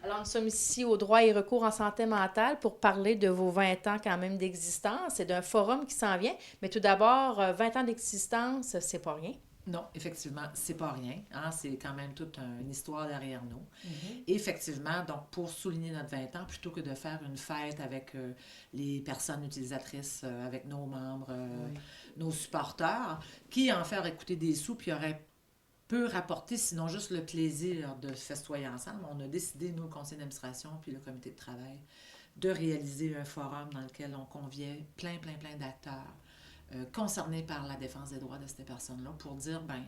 Alors, nous sommes ici au droit et recours en santé mentale pour parler de vos 20 ans quand même d'existence et d'un forum qui s'en vient. Mais tout d'abord, 20 ans d'existence, c'est pas rien. Non, effectivement, c'est pas rien. Hein, c'est quand même toute une histoire derrière nous. Mhm. Et effectivement, donc pour souligner notre 20 ans, plutôt que de faire une fête avec les personnes utilisatrices, avec nos membres, Oui. nos supporters, qui en faire écouter des sous, puis aurait peu rapporté, sinon juste le plaisir de festoyer ensemble, on a décidé, nous, le conseil d'administration, puis le comité de travail, de réaliser un forum dans lequel on conviait plein d'acteurs concernés par la défense des droits de ces personnes-là pour dire, ben,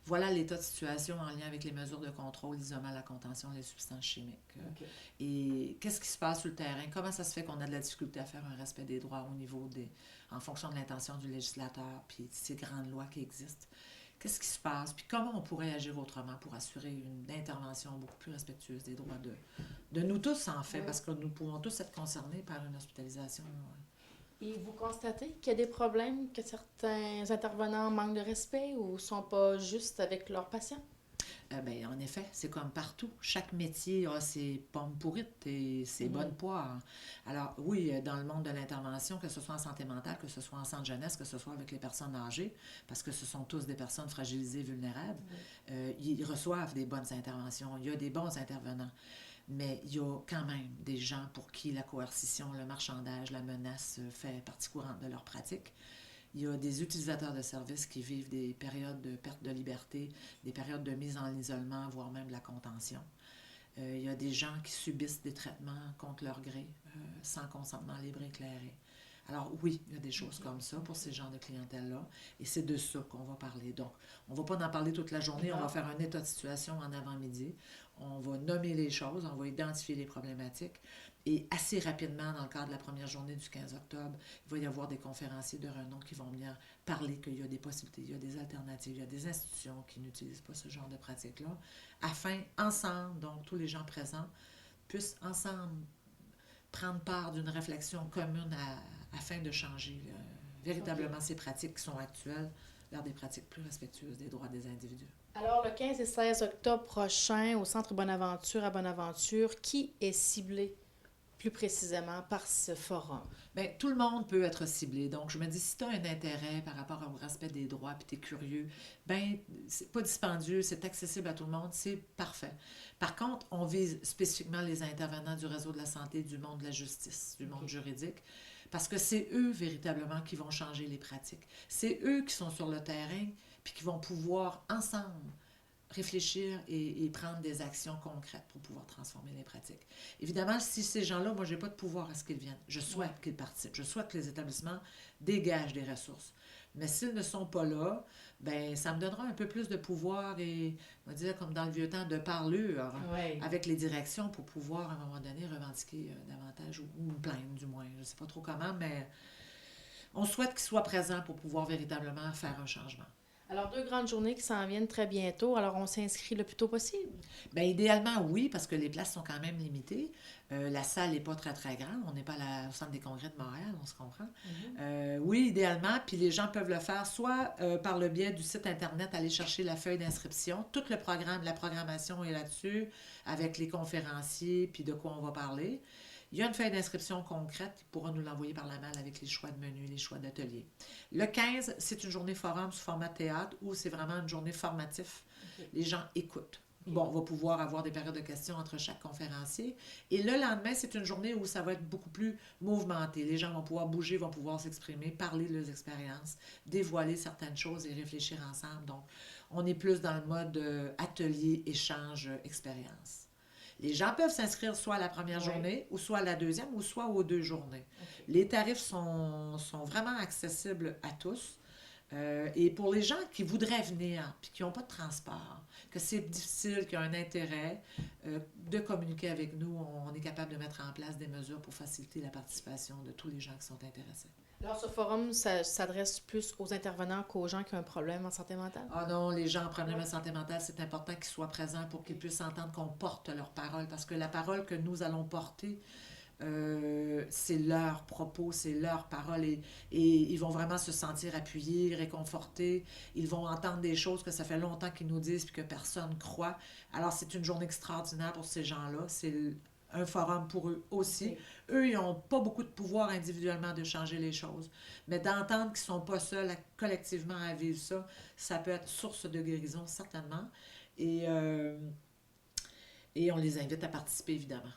voilà l'état de situation en lien avec les mesures de contrôle, l'isolement, la contention des substances chimiques. OK. Et qu'est-ce qui se passe sur le terrain? Comment ça se fait qu'on a de la difficulté à faire un respect des droits au niveau des... en fonction de l'intention du législateur, puis ces grandes lois qui existent? Qu'est-ce qui se passe? Puis comment on pourrait agir autrement pour assurer une intervention beaucoup plus respectueuse des droits de nous tous, en fait, Oui. parce que nous pouvons tous être concernés par une hospitalisation. Et vous constatez qu'il y a des problèmes, que certains intervenants manquent de respect ou sont pas justes avec leurs patients? Ben, en effet, c'est comme partout. Chaque métier a ses pommes pourrites et ses bonnes Mhm. poires. Alors oui, dans le monde de l'intervention, que ce soit en santé mentale, que ce soit en centre jeunesse, que ce soit avec les personnes âgées, parce que ce sont tous des personnes fragilisées, vulnérables, Oui. ils reçoivent des bonnes interventions. Il y a des bons intervenants. Mais il y a quand même des gens pour qui la coercition, le marchandage, la menace fait partie courante de leur pratique. Il y a des utilisateurs de services qui vivent des périodes de perte de liberté, des périodes de mise en isolement, voire même de la contention. Il y a des gens qui subissent des traitements contre leur gré, sans consentement libre et éclairé. Alors oui, il y a des choses comme ça pour ces genres de clientèle-là, et c'est de ça qu'on va parler. Donc, on ne va pas en parler toute la journée, on va Non. faire un état de situation en avant-midi, on va nommer les choses, on va identifier les problématiques, et assez rapidement, dans le cadre de la première journée du 15 octobre, il va y avoir des conférenciers de renom qui vont venir parler qu'il y a des possibilités, il y a des alternatives, il y a des institutions qui n'utilisent pas ce genre de pratiques-là, afin, ensemble, donc tous les gens présents, puissent ensemble prendre part d'une réflexion commune afin de changer OK. véritablement ces pratiques qui sont actuelles vers des pratiques plus respectueuses des droits des individus. Alors, le 15 et 16 octobre prochain, au Centre Bonaventure à Bonaventure, qui est ciblé plus précisément par ce forum? Bien, tout le monde peut être ciblé. Donc, je me dis, si tu as un intérêt par rapport au respect des droits puis tu es curieux, ben c'est pas dispendieux, c'est accessible à tout le monde, c'est parfait. Par contre, on vise spécifiquement les intervenants du réseau de la santé, du monde de la justice, du monde OK. juridique, parce que c'est eux véritablement qui vont changer les pratiques. C'est eux qui sont sur le terrain puis qui vont pouvoir ensemble réfléchir et prendre des actions concrètes pour pouvoir transformer les pratiques. Évidemment, si ces gens-là, moi, je n'ai pas de pouvoir à ce qu'ils viennent. Je Ouais. souhaite qu'ils participent. Je souhaite que les établissements dégagent des ressources. Mais s'ils ne sont pas là, ben ça me donnera un peu plus de pouvoir et, on va dire, comme dans le vieux temps, de parlure Oui. avec les directions pour pouvoir, à un moment donné, revendiquer davantage ou me plaindre, du moins. Je ne sais pas trop comment, mais on souhaite qu'ils soient présents pour pouvoir véritablement faire un changement. Alors, deux grandes journées qui s'en viennent très bientôt. Alors, on s'inscrit le plus tôt possible. Bien, idéalement, oui, parce que les places sont quand même limitées. La salle n'est pas très grande. On n'est pas au centre des congrès de Montréal, on se comprend. Mhm. Oui, idéalement, puis les gens peuvent le faire soit par le biais du site Internet, aller chercher la feuille d'inscription. Tout le programme, la programmation est là-dessus, avec les conférenciers, puis de quoi on va parler. Il y a une feuille d'inscription concrète qui pourra nous l'envoyer par la mail avec les choix de menu, les choix d'atelier. Le 15, c'est une journée forum sous format théâtre où c'est vraiment une journée formative. OK. Les gens écoutent. OK. Bon, on va pouvoir avoir des périodes de questions entre chaque conférencier. Et le lendemain, c'est une journée où ça va être beaucoup plus mouvementé. Les gens vont pouvoir bouger, vont pouvoir s'exprimer, parler de leurs expériences, dévoiler certaines choses et réfléchir ensemble. Donc, on est plus dans le mode atelier, échange, expérience. Les gens peuvent s'inscrire soit à la première Oui. journée, ou soit à la deuxième, ou soit aux deux journées. OK. Les tarifs sont vraiment accessibles à tous. Et pour les gens qui voudraient venir, puis qui n'ont pas de transport, que c'est difficile, qui ont un intérêt de communiquer avec nous, on est capable de mettre en place des mesures pour faciliter la participation de tous les gens qui sont intéressés. Alors, ce forum s'adresse plus aux intervenants qu'aux gens qui ont un problème en santé mentale? Ah non, les gens en problème Oui. de santé mentale, c'est important qu'ils soient présents pour qu'ils OK. puissent entendre qu'on porte leur parole, parce que la parole que nous allons porter c'est leurs propos, c'est leurs paroles et ils vont vraiment se sentir appuyés, réconfortés. Ils vont entendre des choses que ça fait longtemps qu'ils nous disent puis que personne croit. Alors, c'est une journée extraordinaire pour ces gens-là. C'est un forum pour eux aussi. Oui. Eux, ils n'ont pas beaucoup de pouvoir individuellement de changer les choses. Mais d'entendre qu'ils ne sont pas seuls collectivement à vivre ça, ça peut être source de guérison, certainement. Et, euh, et on les invite à participer, évidemment.